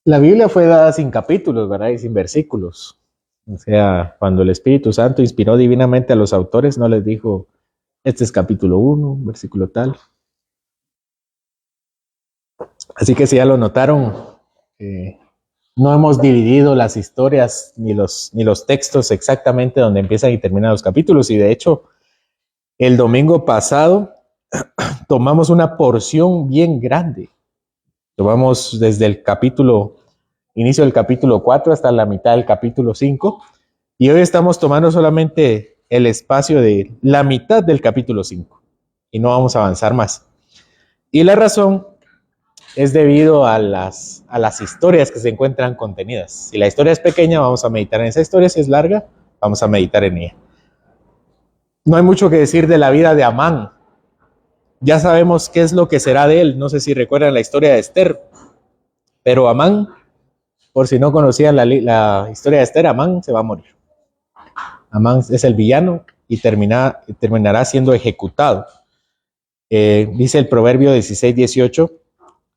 La Biblia fue dada sin capítulos, ¿verdad? Y sin versículos. O sea, cuando el Espíritu Santo inspiró divinamente a los autores, no les dijo, este es capítulo 1, versículo tal. Así que si ya lo notaron, no hemos dividido las historias ni los textos exactamente donde empiezan y terminan los capítulos. Y de hecho, el domingo pasado tomamos una porción bien grande. Tomamos desde el inicio del capítulo 4 hasta la mitad del capítulo 5. Y hoy estamos tomando solamente el espacio de la mitad del capítulo 5. Y no vamos a avanzar más. Y la razón es debido a las historias que se encuentran contenidas. Si la historia es pequeña, vamos a meditar en esa historia. Si es larga, vamos a meditar en ella. No hay mucho que decir de la vida de Amán. Ya sabemos qué es lo que será de él. No sé si recuerdan la historia de Esther. Pero Amán, por si no conocían la historia de Esther, Amán se va a morir. Amán es el villano y terminará siendo ejecutado. Dice el Proverbio 16:18,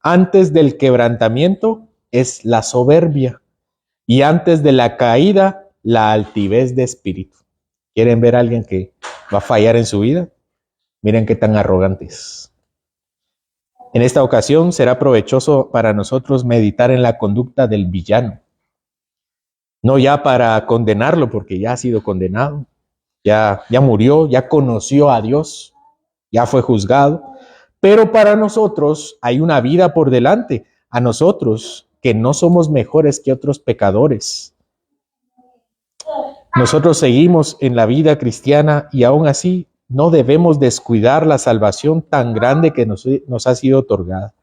antes del quebrantamiento es la soberbia y antes de la caída la altivez de espíritu. ¿Quieren ver a alguien que va a fallar en su vida? Miren qué tan arrogantes. En esta ocasión será provechoso para nosotros meditar en la conducta del villano. No ya para condenarlo, porque ya ha sido condenado, ya murió, ya conoció a Dios, ya fue juzgado, pero para nosotros hay una vida por delante, a nosotros que no somos mejores que otros pecadores. Nosotros seguimos en la vida cristiana y aún así no debemos descuidar la salvación tan grande que nos ha sido otorgada.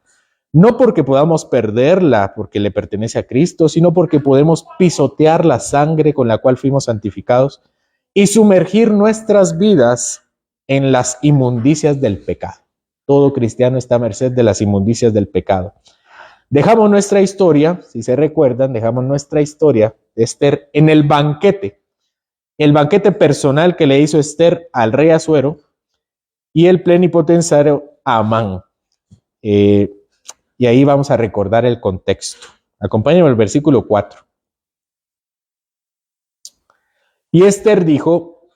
No porque podamos perderla porque le pertenece a Cristo, sino porque podemos pisotear la sangre con la cual fuimos santificados y sumergir nuestras vidas en las inmundicias del pecado. Todo cristiano está a merced de las inmundicias del pecado. Dejamos nuestra historia, si se recuerdan, dejamos nuestra historia de Esther en el banquete personal que le hizo Esther al rey Asuero y el plenipotenciario Amán. Y ahí vamos a recordar el contexto. Acompáñenme al versículo 4. Y Esther dijo,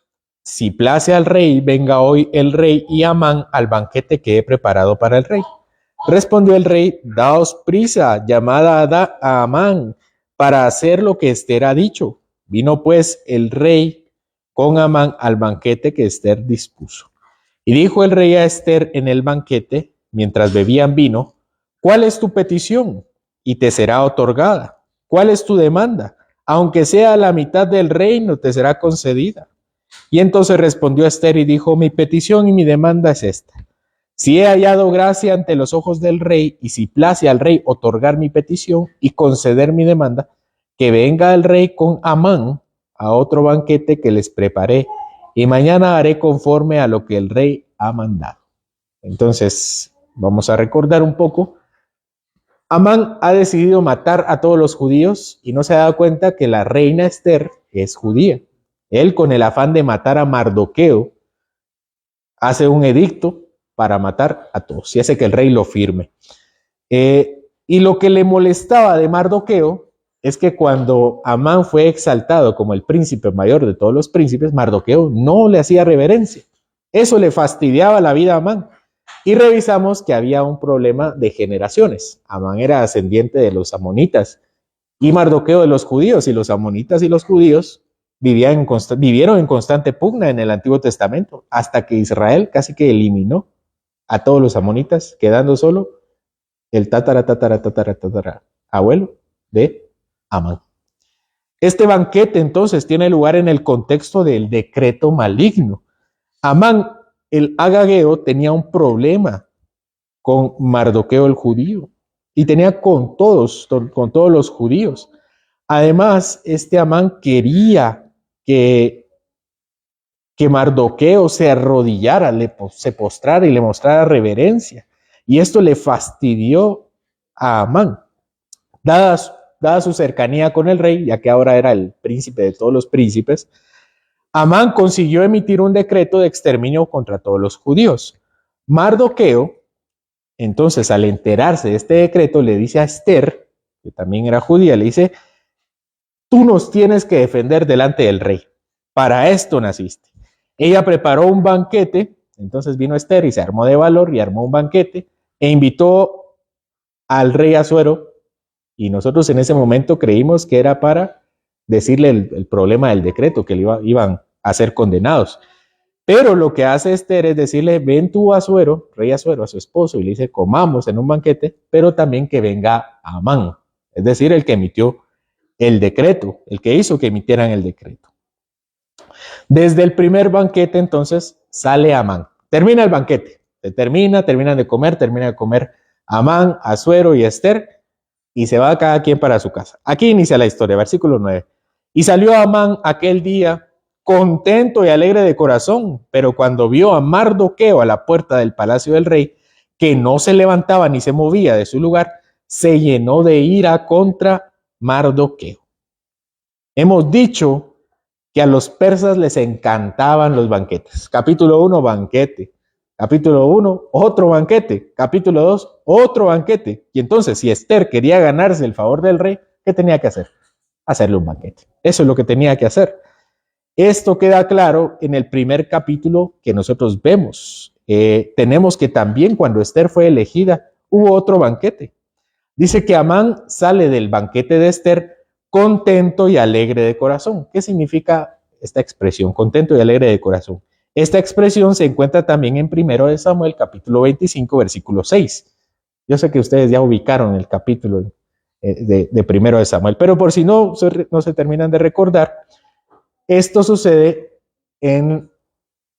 si place al rey, venga hoy el rey y Amán al banquete que he preparado para el rey. Respondió el rey, daos prisa, llamad a Amán para hacer lo que Esther ha dicho. Vino pues el rey con Amán al banquete que Esther dispuso. Y dijo el rey a Esther en el banquete, mientras bebían vino, ¿cuál es tu petición? Y te será otorgada. ¿Cuál es tu demanda? Aunque sea la mitad del reino, te será concedida. Y entonces respondió Esther y dijo, mi petición y mi demanda es esta. Si he hallado gracia ante los ojos del rey, y si place al rey otorgar mi petición y conceder mi demanda, que venga el rey con Amán a otro banquete que les preparé, y mañana haré conforme a lo que el rey ha mandado. Entonces, vamos a recordar un poco. Amán ha decidido matar a todos los judíos y no se ha dado cuenta que la reina Esther es judía. Él, con el afán de matar a Mardoqueo, hace un edicto para matar a todos y hace que el rey lo firme. Y lo que le molestaba de Mardoqueo es que cuando Amán fue exaltado como el príncipe mayor de todos los príncipes, Mardoqueo no le hacía reverencia. Eso le fastidiaba la vida a Amán. Y revisamos que había un problema de generaciones. Amán era ascendiente de los amonitas y Mardoqueo de los judíos, y los amonitas y los judíos vivieron en constante pugna en el Antiguo Testamento, hasta que Israel casi que eliminó a todos los amonitas, quedando solo el abuelo de Amán. Este banquete entonces tiene lugar en el contexto del decreto maligno. Amán, el agageo, tenía un problema con Mardoqueo el judío y tenía con todos los judíos. Además, este Amán quería que Mardoqueo se arrodillara, se postrara y le mostrara reverencia. Y esto le fastidió a Amán. Dada su cercanía con el rey, ya que ahora era el príncipe de todos los príncipes, Amán consiguió emitir un decreto de exterminio contra todos los judíos. Mardoqueo, entonces, al enterarse de este decreto, le dice a Esther que también era judía, le dice, tú nos tienes que defender delante del rey. Para esto naciste. Ella preparó un banquete, entonces vino Esther y se armó de valor y armó un banquete e invitó al rey Asuero, y nosotros en ese momento creímos que era para decirle el problema del decreto, que iban a ser condenados. Pero lo que hace Esther es decirle, ven tú Asuero, rey Asuero, a su esposo, y le dice, comamos en un banquete, pero también que venga Amán, es decir, el que emitió el decreto, el que hizo que emitieran el decreto. Desde el primer banquete, entonces, sale Amán. Termina el banquete, terminan de comer Amán, Asuero y Esther, y se va cada quien para su casa. Aquí inicia la historia, versículo 9. Y salió Amán aquel día contento y alegre de corazón, pero cuando vio a Mardoqueo a la puerta del palacio del rey, que no se levantaba ni se movía de su lugar, se llenó de ira contra Mardoqueo. Hemos dicho que a los persas les encantaban los banquetes. Capítulo 1, banquete. Capítulo 1, otro banquete. Capítulo 2, otro banquete. Y entonces, si Esther quería ganarse el favor del rey, ¿qué tenía que hacer? Hacerle un banquete. Eso es lo que tenía que hacer. Esto queda claro en el primer capítulo que nosotros vemos. Tenemos que también cuando Esther fue elegida, hubo otro banquete. Dice que Amán sale del banquete de Esther contento y alegre de corazón. ¿Qué significa esta expresión? Contento y alegre de corazón. Esta expresión se encuentra también en 1 de Samuel, capítulo 25, versículo 6. Yo sé que ustedes ya ubicaron el capítulo de 1 de Samuel, pero por si no se terminan de recordar, esto sucede en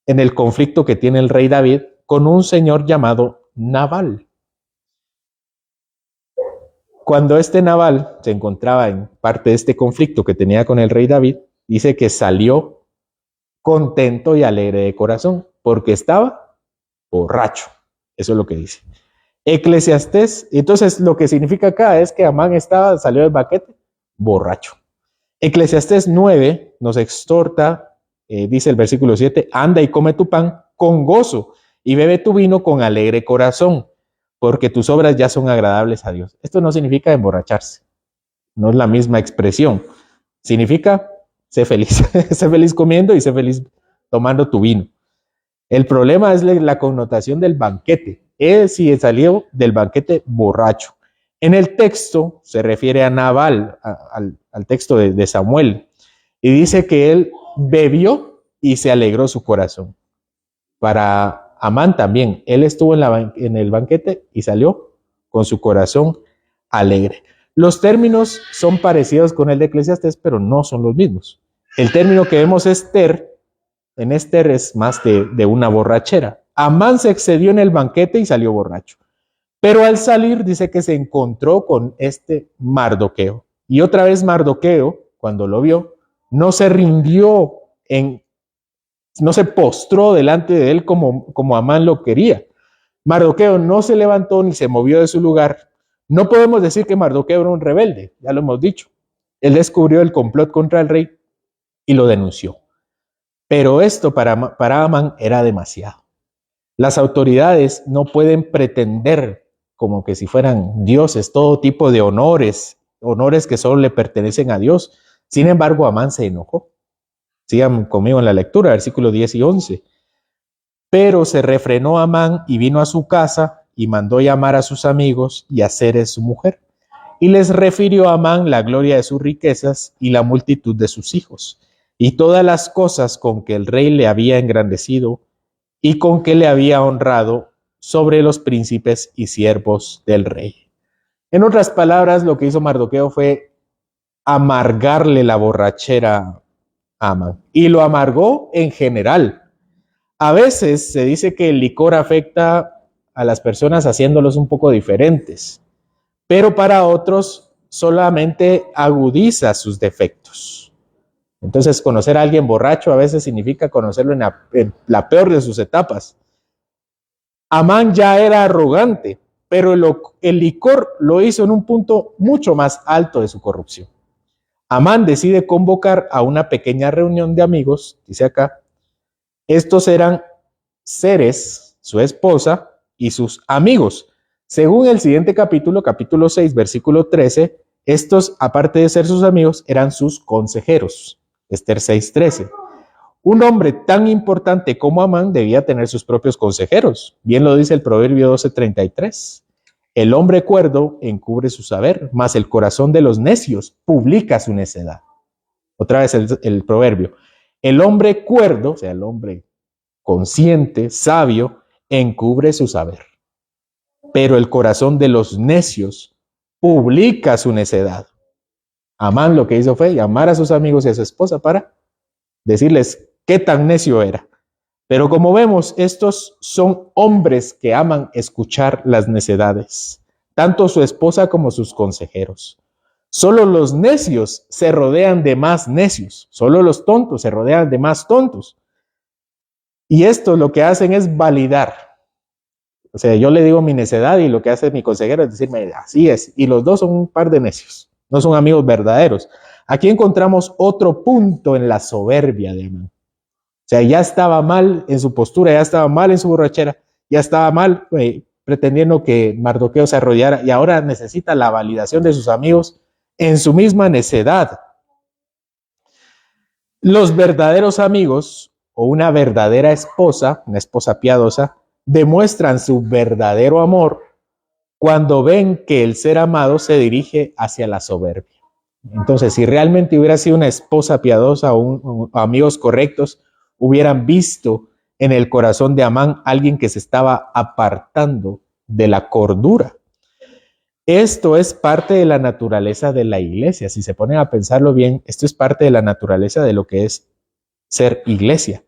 el conflicto que tiene el rey David con un señor llamado Nabal. Cuando este Nabal se encontraba en parte de este conflicto que tenía con el rey David, dice que salió contento y alegre de corazón, porque estaba borracho. Eso es lo que dice. Eclesiastés, entonces lo que significa acá es que Amán salió del banquete borracho. Eclesiastés 9 nos exhorta, dice el versículo 7, anda y come tu pan con gozo y bebe tu vino con alegre corazón, porque tus obras ya son agradables a Dios. Esto no significa emborracharse, no es la misma expresión. Significa ser feliz, ser feliz comiendo y ser feliz tomando tu vino. El problema es la connotación del banquete. Es si salió del banquete borracho. En el texto se refiere a Nabal, al texto de Samuel, y dice que él bebió y se alegró su corazón. Para Amán también, él estuvo en el banquete y salió con su corazón alegre. Los términos son parecidos con el de Eclesiastés, pero no son los mismos. El término que vemos en Esther es más de una borrachera. Amán se excedió en el banquete y salió borracho. Pero al salir dice que se encontró con este Mardoqueo. Y otra vez Mardoqueo, cuando lo vio, no se rindió, no se postró delante de él como Amán lo quería. Mardoqueo no se levantó ni se movió de su lugar. No podemos decir que Mardoqueo era un rebelde, ya lo hemos dicho. Él descubrió el complot contra el rey y lo denunció. Pero esto para Amán era demasiado. Las autoridades no pueden pretender como que si fueran dioses, todo tipo de honores que solo le pertenecen a Dios. Sin embargo, Amán se enojó. Sigan conmigo en la lectura, versículos 10 y 11. Pero se refrenó Amán y vino a su casa y mandó llamar a sus amigos y a Zeres su mujer. Y les refirió a Amán la gloria de sus riquezas y la multitud de sus hijos, y todas las cosas con que el rey le había engrandecido y con que le había honrado sobre los príncipes y siervos del rey. En otras palabras, lo que hizo Mardoqueo fue amargarle la borrachera a Amán. Y lo amargó en general. A veces se dice que el licor afecta a las personas haciéndolos un poco diferentes, pero para otros solamente agudiza sus defectos. Entonces, conocer a alguien borracho a veces significa conocerlo en la peor de sus etapas. Amán ya era arrogante, pero el licor lo hizo en un punto mucho más alto de su corrupción. Amán decide convocar a una pequeña reunión de amigos, dice acá. Estos eran Zeres, su esposa, y sus amigos. Según el siguiente capítulo 6, versículo 13, Estos, aparte de ser sus amigos, eran sus consejeros. Esther 6:13. Un hombre tan importante como Amán debía tener sus propios consejeros. Bien lo dice el Proverbio 12:33. El hombre cuerdo encubre su saber, mas el corazón de los necios publica su necedad. Otra vez el proverbio. El hombre cuerdo, o sea, el hombre consciente, sabio, encubre su saber. Pero el corazón de los necios publica su necedad. Amán lo que hizo fue llamar a sus amigos y a su esposa para decirles qué tan necio era. Pero como vemos, estos son hombres que aman escuchar las necedades, tanto su esposa como sus consejeros. Solo los necios se rodean de más necios, solo los tontos se rodean de más tontos. Y esto lo que hacen es validar. O sea, yo le digo mi necedad y lo que hace mi consejero es decirme, así es. Y los dos son un par de necios, no son amigos verdaderos. Aquí encontramos otro punto en la soberbia de Amán. O sea, ya estaba mal en su postura, ya estaba mal en su borrachera, ya estaba mal pretendiendo que Mardoqueo se arrodillara y ahora necesita la validación de sus amigos en su misma necedad. Los verdaderos amigos o una verdadera esposa, una esposa piadosa, demuestran su verdadero amor cuando ven que el ser amado se dirige hacia la soberbia. Entonces, si realmente hubiera sido una esposa piadosa o amigos correctos, hubieran visto en el corazón de Amán alguien que se estaba apartando de la cordura. Esto es parte de la naturaleza de la iglesia. Si se ponen a pensarlo bien, esto es parte de la naturaleza de lo que es ser iglesia.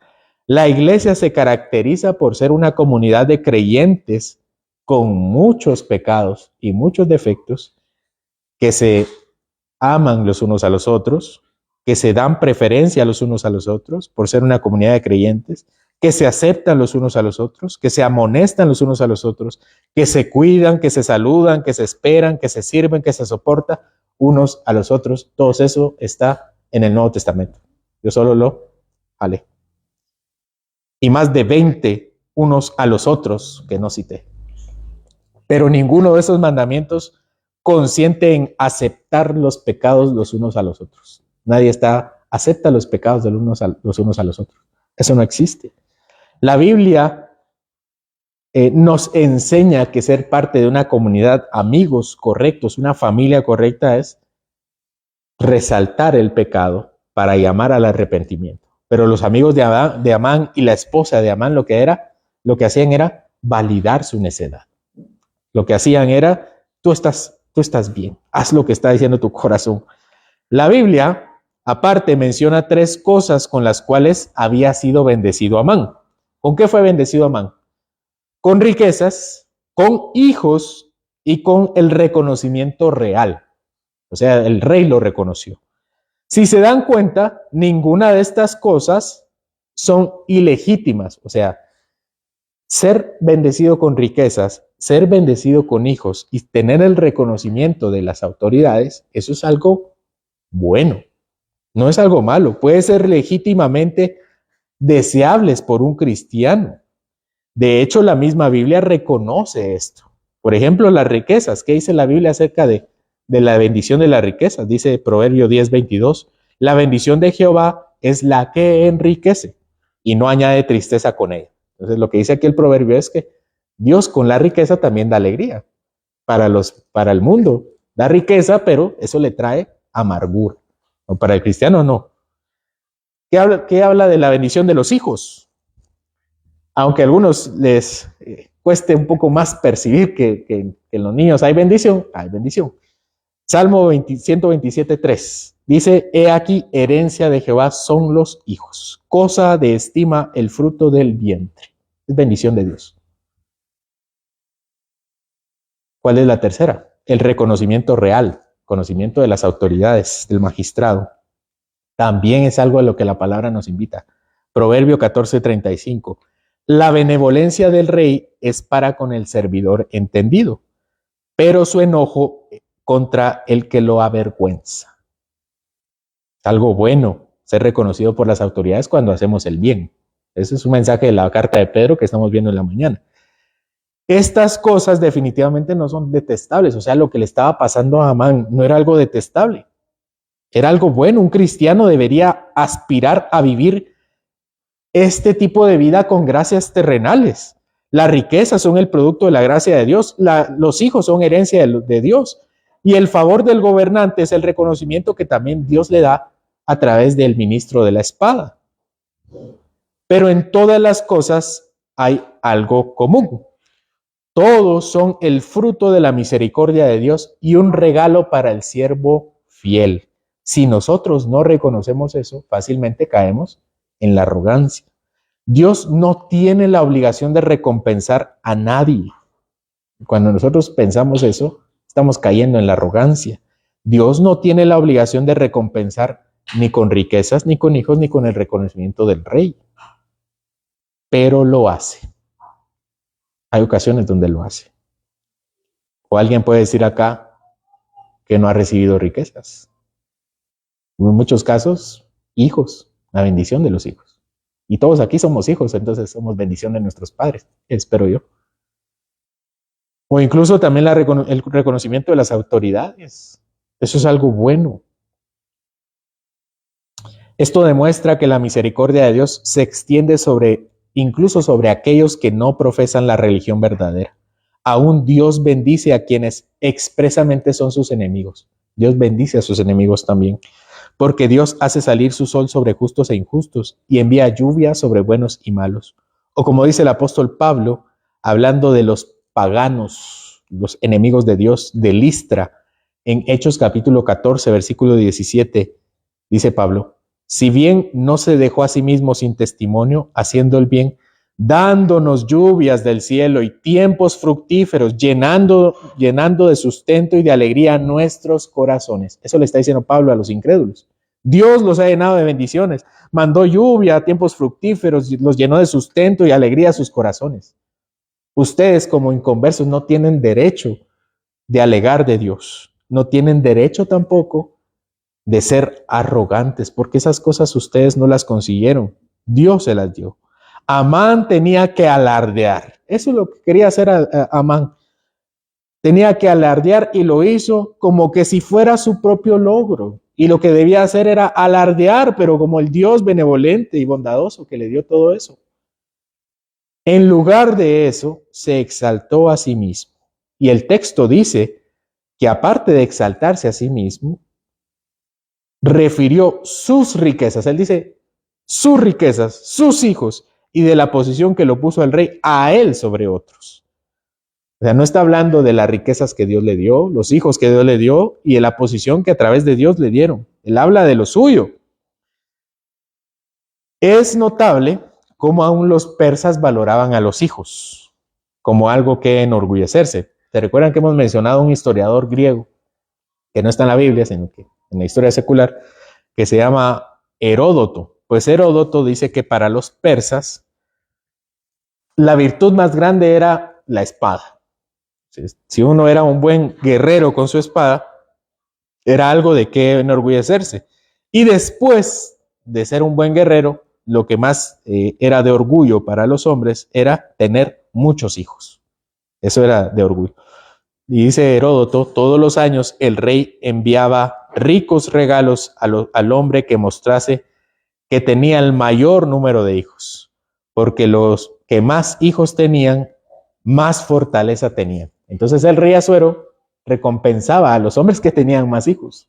La iglesia se caracteriza por ser una comunidad de creyentes con muchos pecados y muchos defectos que se aman los unos a los otros, que se dan preferencia los unos a los otros por ser una comunidad de creyentes, que se aceptan los unos a los otros, que se amonestan los unos a los otros, que se cuidan, que se saludan, que se esperan, que se sirven, que se soportan unos a los otros. Todo eso está en el Nuevo Testamento. Yo solo lo jalé. Y más de 20 unos a los otros que no cité. Pero ninguno de esos mandamientos consciente en aceptar los pecados los unos a los otros. Nadie acepta los pecados de los unos a los otros. Eso no existe. La Biblia nos enseña que ser parte de una comunidad, amigos correctos, una familia correcta es resaltar el pecado para llamar al arrepentimiento. Pero los amigos de Amán y la esposa de Amán lo que hacían era validar su necedad. Lo que hacían era, tú estás bien, haz lo que está diciendo tu corazón. La Biblia, aparte, menciona 3 cosas con las cuales había sido bendecido Amán. ¿Con qué fue bendecido Amán? Con riquezas, con hijos y con el reconocimiento real. O sea, el rey lo reconoció. Si se dan cuenta, ninguna de estas cosas son ilegítimas. O sea, ser bendecido con riquezas, ser bendecido con hijos y tener el reconocimiento de las autoridades, eso es algo bueno, no es algo malo. Puede ser legítimamente deseables por un cristiano. De hecho, la misma Biblia reconoce esto. Por ejemplo, las riquezas. ¿Qué dice la Biblia acerca de la bendición de las riquezas? Dice Proverbio 10:22. La bendición de Jehová es la que enriquece y no añade tristeza con ella. Entonces, lo que dice aquí el proverbio es que Dios con la riqueza también da alegría para el mundo. Da riqueza, pero eso le trae amargura. O para el cristiano no. ¿Qué habla de la bendición de los hijos? Aunque a algunos les cueste un poco más percibir que en los niños hay bendición, hay bendición. Salmo 127:3 dice, he aquí herencia de Jehová son los hijos, cosa de estima el fruto del vientre. Es bendición de Dios. ¿Cuál es la tercera? El reconocimiento real, conocimiento de las autoridades, del magistrado. También es algo a lo que la palabra nos invita. Proverbio 14:35. La benevolencia del rey es para con el servidor entendido, pero su enojo contra el que lo avergüenza. Es algo bueno ser reconocido por las autoridades cuando hacemos el bien. Ese es un mensaje de la carta de Pedro que estamos viendo en la mañana. Estas cosas definitivamente no son detestables. O sea, lo que le estaba pasando a Amán no era algo detestable. Era algo bueno. Un cristiano debería aspirar a vivir este tipo de vida con gracias terrenales. Las riquezas son el producto de la gracia de Dios. Los hijos son herencia de Dios. Y el favor del gobernante es el reconocimiento que también Dios le da a través del ministro de la espada. Pero en todas las cosas hay algo común. Todos son el fruto de la misericordia de Dios y un regalo para el siervo fiel. Si nosotros no reconocemos eso, fácilmente caemos en la arrogancia. Dios no tiene la obligación de recompensar a nadie. Cuando nosotros pensamos eso, estamos cayendo en la arrogancia. Dios no tiene la obligación de recompensar ni con riquezas, ni con hijos, ni con el reconocimiento del rey. Pero lo hace. Hay ocasiones donde lo hace. O alguien puede decir acá que no ha recibido riquezas. En muchos casos, hijos, la bendición de los hijos. Y todos aquí somos hijos, entonces somos bendición de nuestros padres, espero yo. O incluso también el reconocimiento de las autoridades. Eso es algo bueno. Esto demuestra que la misericordia de Dios se extiende incluso sobre aquellos que no profesan la religión verdadera. Aún Dios bendice a quienes expresamente son sus enemigos. Dios bendice a sus enemigos también, porque Dios hace salir su sol sobre justos e injustos y envía lluvia sobre buenos y malos. O como dice el apóstol Pablo, hablando de los paganos, los enemigos de Dios, de Listra, en Hechos capítulo 14, versículo 17, dice Pablo: si bien no se dejó a sí mismo sin testimonio, haciendo el bien, dándonos lluvias del cielo y tiempos fructíferos, llenando de sustento y de alegría nuestros corazones. Eso le está diciendo Pablo a los incrédulos. Dios los ha llenado de bendiciones, mandó lluvia, tiempos fructíferos, los llenó de sustento y alegría a sus corazones. Ustedes como inconversos no tienen derecho de alegar de Dios, no tienen derecho tampoco de ser arrogantes, porque esas cosas ustedes no las consiguieron, Dios se las dio. Amán tenía que alardear, eso es lo que quería hacer Amán, tenía que alardear y lo hizo como que si fuera su propio logro, y lo que debía hacer era alardear, pero como el Dios benevolente y bondadoso que le dio todo eso. En lugar de eso, se exaltó a sí mismo, y el texto dice que aparte de exaltarse a sí mismo, refirió sus riquezas. Él dice sus riquezas, sus hijos, y de la posición que lo puso el rey a él sobre otros. O sea, no está hablando de las riquezas que Dios le dio, los hijos que Dios le dio y de la posición que a través de Dios le dieron. Él habla de lo suyo. Es notable cómo aún los persas valoraban a los hijos como algo que enorgullecerse. ¿Se recuerdan que hemos mencionado a un historiador griego que no está en la Biblia, sino que en la historia secular, que se llama Heródoto? Pues Heródoto dice que para los persas la virtud más grande era la espada. Si uno era un buen guerrero con su espada, era algo de qué enorgullecerse. Y después de ser un buen guerrero, lo que más era de orgullo para los hombres era tener muchos hijos. Eso era de orgullo. Y dice Heródoto, todos los años el rey enviaba ricos regalos al hombre que mostrase que tenía el mayor número de hijos, porque los que más hijos tenían, más fortaleza tenían. Entonces el rey Asuero recompensaba a los hombres que tenían más hijos.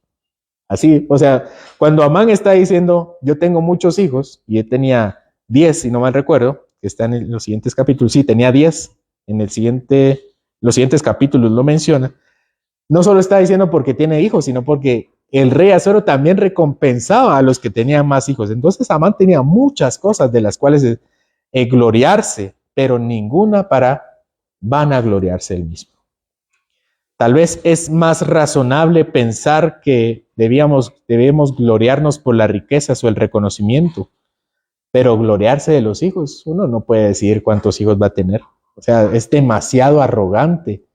Así, o sea, cuando Amán está diciendo, yo tengo muchos hijos, y él tenía 10, si no mal recuerdo, que está en los siguientes capítulos, sí, tenía 10, los siguientes capítulos lo menciona, no solo está diciendo porque tiene hijos, sino porque el rey Asuero también recompensaba a los que tenían más hijos. Entonces Amán tenía muchas cosas de las cuales gloriarse, pero ninguna para vanagloriarse él mismo. Tal vez es más razonable pensar que debemos gloriarnos por las riquezas o el reconocimiento, pero gloriarse de los hijos, uno no puede decidir cuántos hijos va a tener. O sea, es demasiado arrogante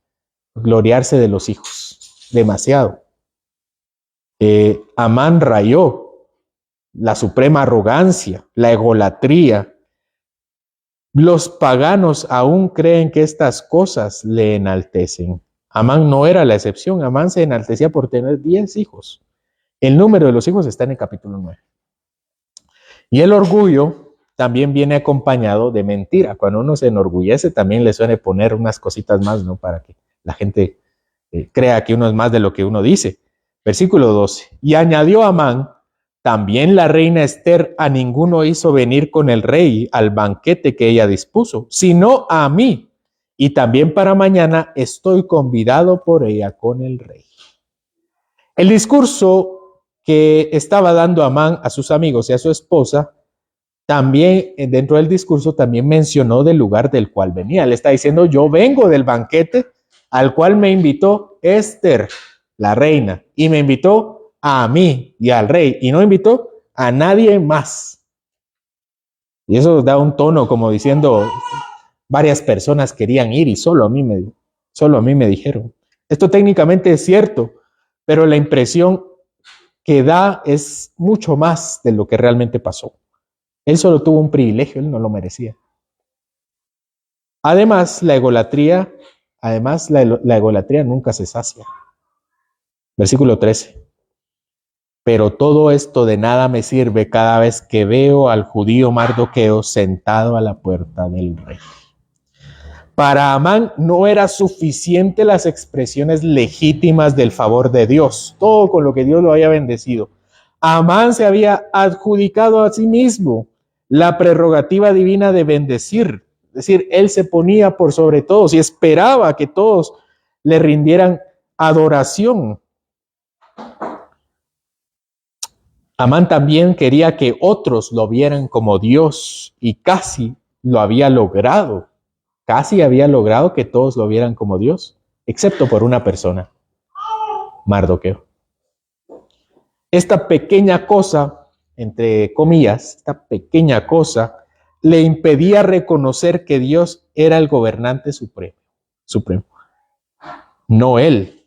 gloriarse de los hijos, demasiado. Amán rayó la suprema arrogancia, la egolatría, Los paganos aún creen que estas cosas le enaltecen. Amán no era la excepción. Amán se enaltecía por tener 10 hijos. El número de los hijos está en el capítulo 9. Y el orgullo también viene acompañado de mentira. Cuando uno se enorgullece, también le suele poner unas cositas más, ¿no? Para que la gente crea que uno es más de lo que uno dice. Versículo 12. Y añadió Amán: también la reina Esther a ninguno hizo venir con el rey al banquete que ella dispuso, sino a mí. Y también para mañana estoy convidado por ella con el rey. El discurso que estaba dando Amán a sus amigos y a su esposa, también dentro del discurso también mencionó del lugar del cual venía. Le está diciendo: yo vengo del banquete al cual me invitó Esther, la reina, y me invitó a mí y al rey, y no invitó a nadie más. Y eso da un tono como diciendo: varias personas querían ir y solo a mí me dijeron. Esto técnicamente es cierto, pero la impresión que da es mucho más de lo que realmente pasó. Él solo tuvo un privilegio, él no lo merecía. Además, la egolatría nunca se sacia. Versículo 13. Pero todo esto de nada me sirve cada vez que veo al judío Mardoqueo sentado a la puerta del rey. Para Amán no era suficiente las expresiones legítimas del favor de Dios, todo con lo que Dios lo había bendecido. Amán se había adjudicado a sí mismo la prerrogativa divina de bendecir. Es decir, él se ponía por sobre todos y esperaba que todos le rindieran adoración. Amán también quería que otros lo vieran como Dios y casi lo había logrado. Casi había logrado que todos lo vieran como Dios, excepto por una persona, Mardoqueo. Esta pequeña cosa, entre comillas, esta pequeña cosa, le impedía reconocer que Dios era el gobernante supremo. No él.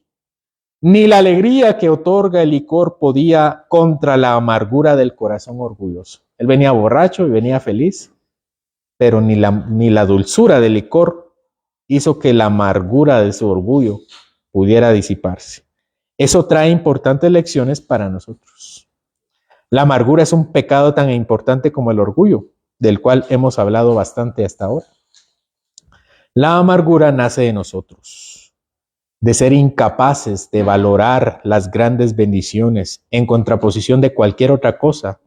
Ni la alegría que otorga el licor podía contra la amargura del corazón orgulloso. Él venía borracho y venía feliz, pero ni la dulzura del licor hizo que la amargura de su orgullo pudiera disiparse. Eso trae importantes lecciones para nosotros. La amargura es un pecado tan importante como el orgullo, del cual hemos hablado bastante hasta ahora. La amargura nace de nosotros, de ser incapaces de valorar las grandes bendiciones en contraposición de cualquier otra cosa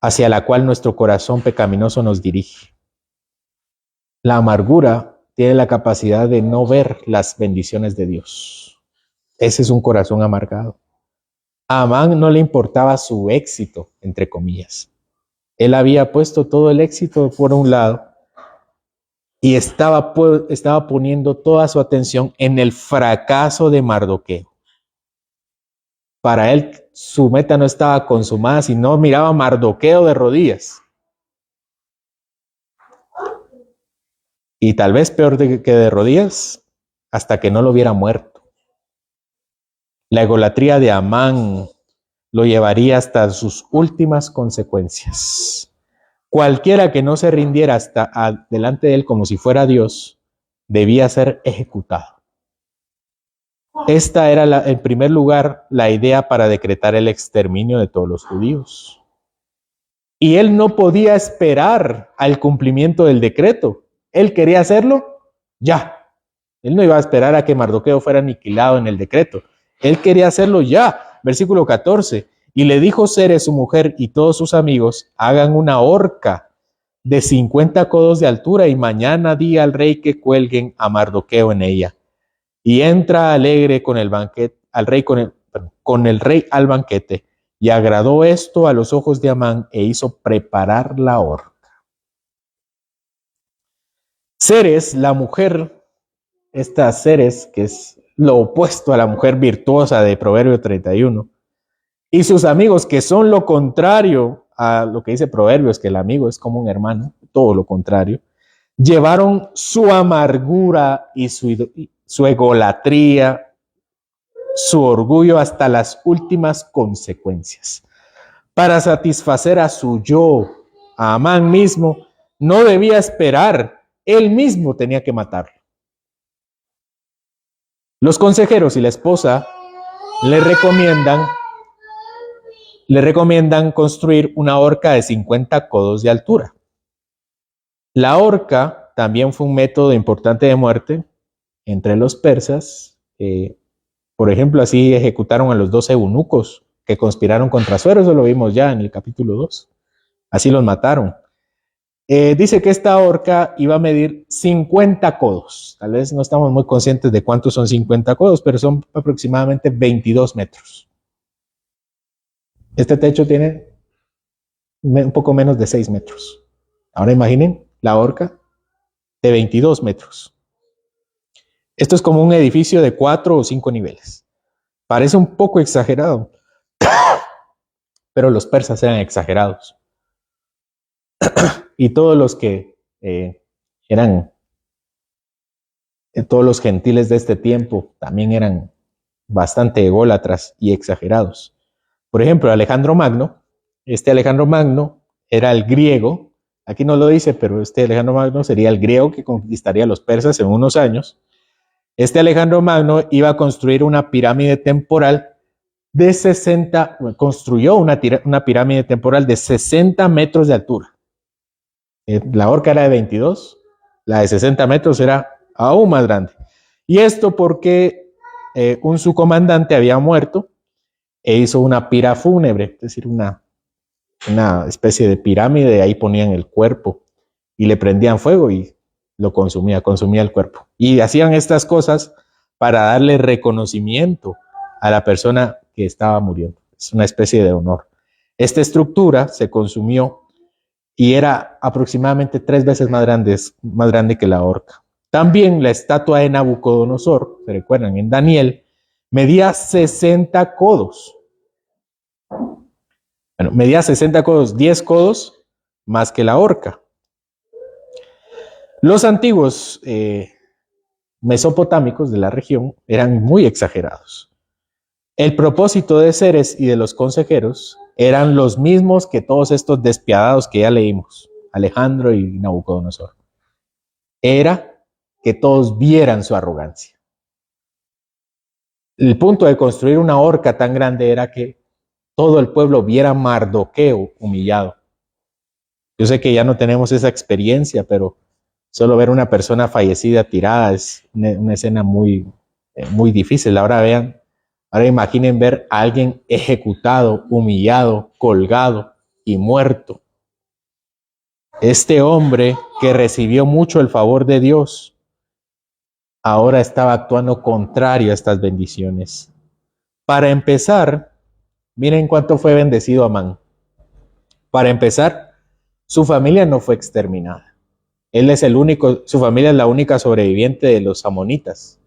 hacia la cual nuestro corazón pecaminoso nos dirige. La amargura tiene la capacidad de no ver las bendiciones de Dios. Ese es un corazón amargado. A Amán no le importaba su éxito, entre comillas. Él había puesto todo el éxito por un lado y estaba poniendo toda su atención en el fracaso de Mardoqueo. Para él, su meta no estaba consumada, sino miraba a Mardoqueo de rodillas. Y tal vez peor que de rodillas, hasta que no lo hubiera muerto. La egolatría de Amán lo llevaría hasta sus últimas consecuencias. Cualquiera que no se rindiera hasta delante de él como si fuera Dios, debía ser ejecutado. Esta era, en primer lugar, la idea para decretar el exterminio de todos los judíos. Y él no podía esperar al cumplimiento del decreto. Él quería hacerlo ya. Él no iba a esperar a que Mardoqueo fuera aniquilado en el decreto. Él quería hacerlo ya. Versículo 14. Y le dijo Zeres, su mujer, y todos sus amigos: hagan una horca de 50 codos de altura y mañana di al rey que cuelguen a Mardoqueo en ella. Y entra alegre con el banquete, con el rey al banquete. Y agradó esto a los ojos de Amán e hizo preparar la horca. Zeres, la mujer, esta Zeres, que es lo opuesto a la mujer virtuosa de Proverbio 31, y sus amigos, que son lo contrario a lo que dice Proverbios, que el amigo es como un hermano, todo lo contrario, llevaron su amargura y su egolatría, su orgullo hasta las últimas consecuencias. Para satisfacer a su yo, a Amán mismo, no debía esperar, él mismo tenía que matarlo. Los consejeros y la esposa le recomiendan construir una horca de 50 codos de altura. La horca también fue un método importante de muerte entre los persas. Por ejemplo, así ejecutaron a los 12 eunucos que conspiraron contra Asuero. Eso lo vimos ya en el capítulo 2. Así los mataron. Dice que esta horca iba a medir 50 codos. Tal vez no estamos muy conscientes de cuántos son 50 codos, pero son aproximadamente 22 metros. Este techo tiene un poco menos de 6 metros. Ahora imaginen la horca de 22 metros. Esto es como un edificio de 4 o 5 niveles. Parece un poco exagerado, pero los persas eran exagerados. Y todos los que todos los gentiles de este tiempo también eran bastante ególatras y exagerados. Por ejemplo, Alejandro Magno, Alejandro Magno era el griego, aquí no lo dice, pero Alejandro Magno sería el griego que conquistaría a los persas en unos años. Alejandro Magno iba a construir una pirámide temporal construyó una pirámide temporal de 60 metros de altura. La horca era de 22, la de 60 metros era aún más grande. Y esto porque un subcomandante había muerto e hizo una pira fúnebre, es decir, una especie de pirámide, ahí ponían el cuerpo y le prendían fuego y lo consumía el cuerpo. Y hacían estas cosas para darle reconocimiento a la persona que estaba muriendo. Es una especie de honor. Esta estructura se consumió y era aproximadamente 3 veces más grande que la horca. También la estatua de Nabucodonosor, se recuerdan, en Daniel, medía 60 codos. Bueno, medía 60 codos, 10 codos más que la horca. Los antiguos mesopotámicos de la región eran muy exagerados. El propósito de Ceres y de los consejeros eran los mismos que todos estos despiadados que ya leímos, Alejandro y Nabucodonosor. Era que todos vieran su arrogancia. El punto de construir una horca tan grande era que todo el pueblo viera a Mardoqueo humillado. Yo sé que ya no tenemos esa experiencia, pero solo ver una persona fallecida tirada es una escena muy difícil. Ahora imaginen ver a alguien ejecutado, humillado, colgado y muerto. Este hombre que recibió mucho el favor de Dios, ahora estaba actuando contrario a estas bendiciones. Para empezar, miren cuánto fue bendecido Amán. Para empezar, su familia no fue exterminada. Su familia es la única sobreviviente de los amonitas.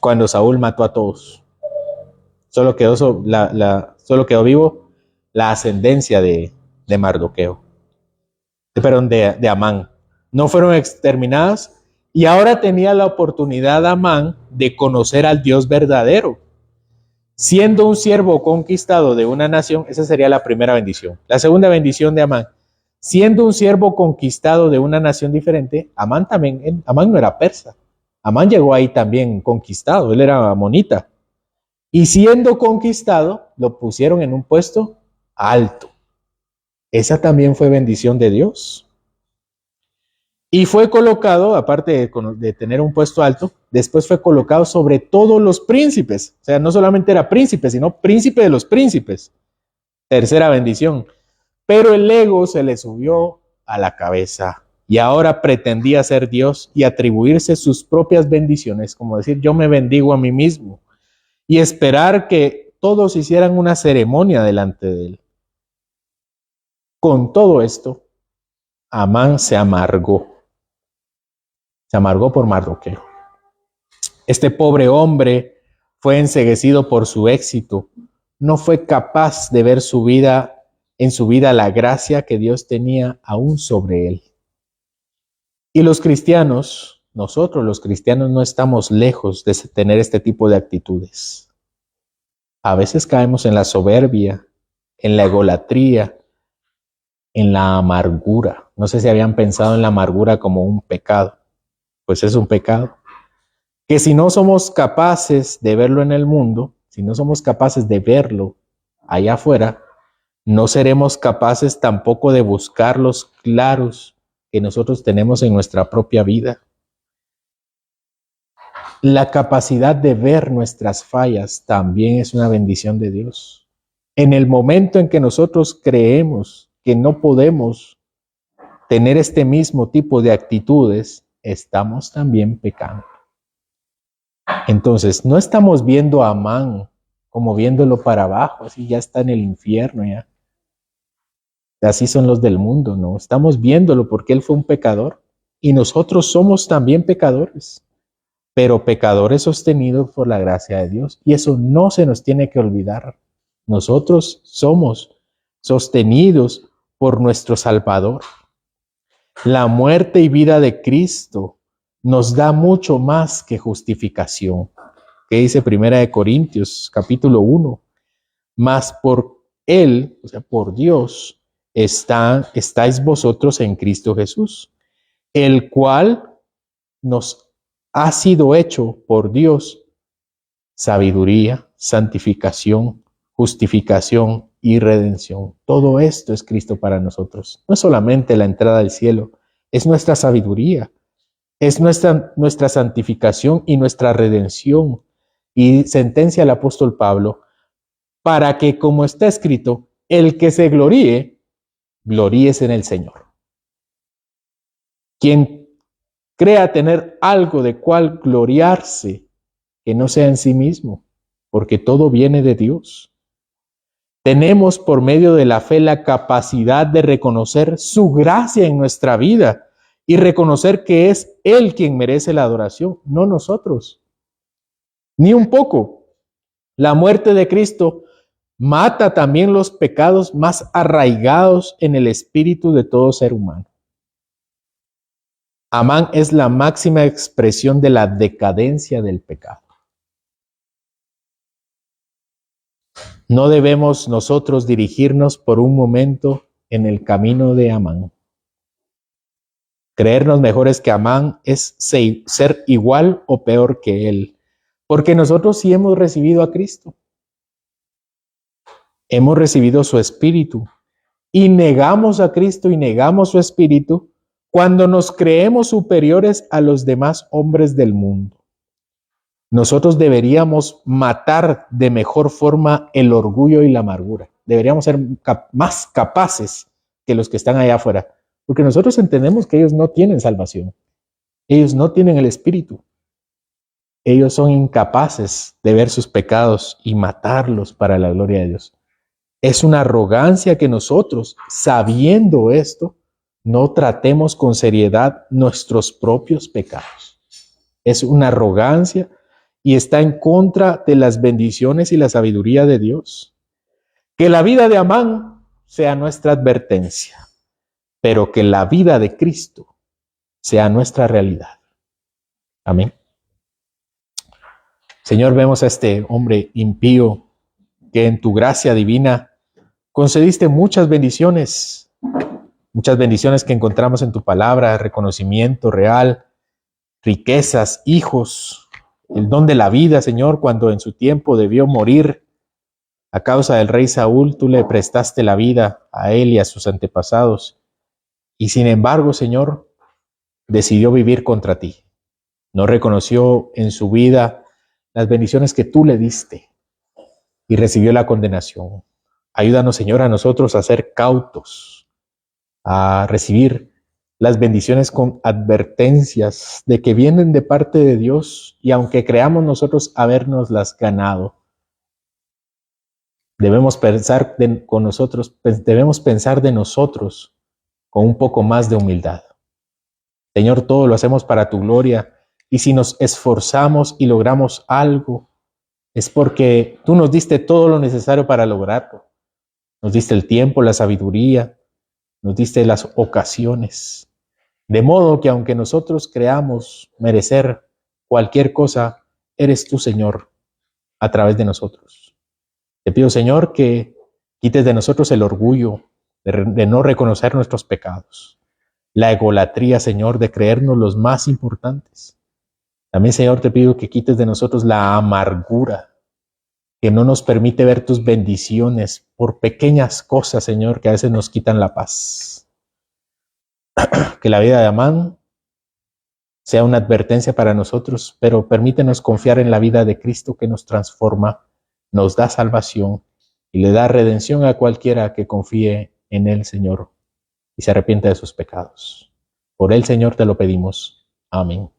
Cuando Saúl mató a todos. Solo quedó vivo la ascendencia de Mardoqueo. Perdón, de Amán. No fueron exterminadas y ahora tenía la oportunidad Amán de conocer al Dios verdadero. Siendo un siervo conquistado de una nación, esa sería la primera bendición. La segunda bendición de Amán, siendo un siervo conquistado de una nación diferente, Amán no era persa. Amán llegó ahí también conquistado, él era amonita. Y siendo conquistado, lo pusieron en un puesto alto. Esa también fue bendición de Dios. Y fue colocado, aparte de tener un puesto alto, después fue colocado sobre todos los príncipes. O sea, no solamente era príncipe, sino príncipe de los príncipes. Tercera bendición. Pero el ego se le subió a la cabeza y ahora pretendía ser Dios y atribuirse sus propias bendiciones, como decir, yo me bendigo a mí mismo, y esperar que todos hicieran una ceremonia delante de él. Con todo esto, Amán se amargó por Mardoqueo. Este pobre hombre fue enceguecido por su éxito, no fue capaz de ver en su vida la gracia que Dios tenía aún sobre él. Y nosotros los cristianos no estamos lejos de tener este tipo de actitudes. A veces caemos en la soberbia, en la egolatría, en la amargura. No sé si habían pensado en la amargura como un pecado. Pues es un pecado. Que si no somos capaces de verlo en el mundo, si no somos capaces de verlo allá afuera, no seremos capaces tampoco de buscar los claros que nosotros tenemos en nuestra propia vida. La capacidad de ver nuestras fallas también es una bendición de Dios. En el momento en que nosotros creemos que no podemos tener este mismo tipo de actitudes, estamos también pecando. Entonces, no estamos viendo a Amán como viéndolo para abajo, así ya está en el infierno, ya. Así son los del mundo, ¿no? Estamos viéndolo porque él fue un pecador y nosotros somos también pecadores, pero pecadores sostenidos por la gracia de Dios. Y eso no se nos tiene que olvidar. Nosotros somos sostenidos por nuestro Salvador. La muerte y vida de Cristo nos da mucho más que justificación. ¿Qué dice Primera de Corintios, capítulo 1? Mas por Él, o sea, por Dios, estáis vosotros en Cristo Jesús, el cual nos ha sido hecho por Dios sabiduría, santificación, justificación y redención. Todo esto es Cristo para nosotros. No es solamente la entrada al cielo, es nuestra sabiduría, es nuestra santificación y nuestra redención. Y sentencia el apóstol Pablo, para que, como está escrito, el que se gloríe, gloríese en el Señor. Quien crea tener algo de cual gloriarse, que no sea en sí mismo, porque todo viene de Dios. Tenemos por medio de la fe la capacidad de reconocer su gracia en nuestra vida y reconocer que es Él quien merece la adoración, no nosotros. Ni un poco. La muerte de Cristo mata también los pecados más arraigados en el espíritu de todo ser humano. Amán es la máxima expresión de la decadencia del pecado. No debemos nosotros dirigirnos por un momento en el camino de Amán. Creernos mejores que Amán es ser igual o peor que él, porque nosotros sí hemos recibido a Cristo. Hemos recibido su espíritu y negamos a Cristo y negamos su espíritu cuando nos creemos superiores a los demás hombres del mundo. Nosotros deberíamos matar de mejor forma el orgullo y la amargura. Deberíamos ser más capaces que los que están allá afuera, porque nosotros entendemos que ellos no tienen salvación. Ellos no tienen el espíritu. Ellos son incapaces de ver sus pecados y matarlos para la gloria de Dios. Es una arrogancia que nosotros, sabiendo esto, no tratemos con seriedad nuestros propios pecados. Es una arrogancia y está en contra de las bendiciones y la sabiduría de Dios. Que la vida de Amán sea nuestra advertencia, pero que la vida de Cristo sea nuestra realidad. Amén. Señor, vemos a este hombre impío que en tu gracia divina concediste muchas bendiciones que encontramos en tu palabra, reconocimiento real, riquezas, hijos, el don de la vida, Señor, cuando en su tiempo debió morir a causa del rey Saúl, tú le prestaste la vida a él y a sus antepasados. Y sin embargo, Señor, decidió vivir contra ti. No reconoció en su vida las bendiciones que tú le diste y recibió la condenación. Ayúdanos, Señor, a nosotros a ser cautos, a recibir las bendiciones con advertencias de que vienen de parte de Dios y aunque creamos nosotros habernoslas ganado, debemos pensar debemos pensar de nosotros con un poco más de humildad. Señor, todo lo hacemos para tu gloria y si nos esforzamos y logramos algo, es porque tú nos diste todo lo necesario para lograrlo. Nos diste el tiempo, la sabiduría, nos diste las ocasiones. De modo que aunque nosotros creamos merecer cualquier cosa, eres tú, Señor, a través de nosotros. Te pido, Señor, que quites de nosotros el orgullo, de no reconocer nuestros pecados. La egolatría, Señor, de creernos los más importantes. También, Señor, te pido que quites de nosotros la amargura que no nos permite ver tus bendiciones por pequeñas cosas, Señor, que a veces nos quitan la paz. Que la vida de Amán sea una advertencia para nosotros, pero permítenos confiar en la vida de Cristo que nos transforma, nos da salvación y le da redención a cualquiera que confíe en él, Señor, y se arrepienta de sus pecados. Por él, Señor, te lo pedimos. Amén.